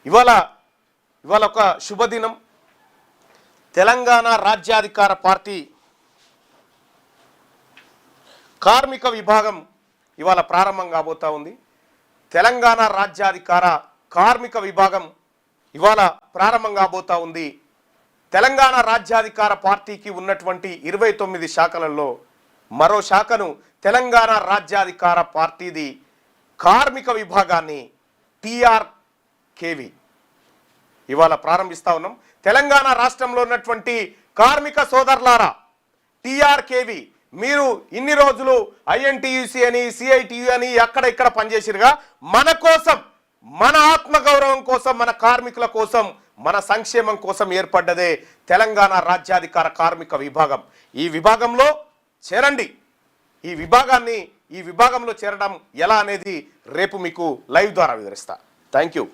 ఇవాళ ఇవాళ ఒక శుభదినం. తెలంగాణ రాజ్యాధికార పార్టీ కార్మిక విభాగం ఇవాళ ప్రారంభం కాబోతా ఉంది. తెలంగాణ రాజ్యాధికార కార్మిక విభాగం ఇవాళ ప్రారంభం కాబోతా ఉంది. తెలంగాణ రాజ్యాధికార పార్టీకి ఉన్నటువంటి 29 శాఖలలో మరో శాఖను తెలంగాణ రాజ్యాధికార పార్టీది కార్మిక విభాగాన్ని TRKV ఇవాళ ప్రారంభిస్తా ఉన్నాం. తెలంగాణ రాష్ట్రంలో ఉన్నటువంటి కార్మిక సోదరులారా, TRKV మీరు ఇన్ని రోజులు INTUC అని CITU అని అక్కడ ఇక్కడ పనిచేసిరుగా, మన కోసం, మన ఆత్మగౌరవం కోసం, మన కార్మికుల కోసం, మన సంక్షేమం కోసం ఏర్పడ్డదే తెలంగాణ రాజ్యాధికార కార్మిక విభాగం. ఈ విభాగంలో చేరండి. ఈ విభాగంలో చేరడం ఎలా అనేది రేపు మీకు లైవ్ ద్వారా వివరిస్తా. Thank you.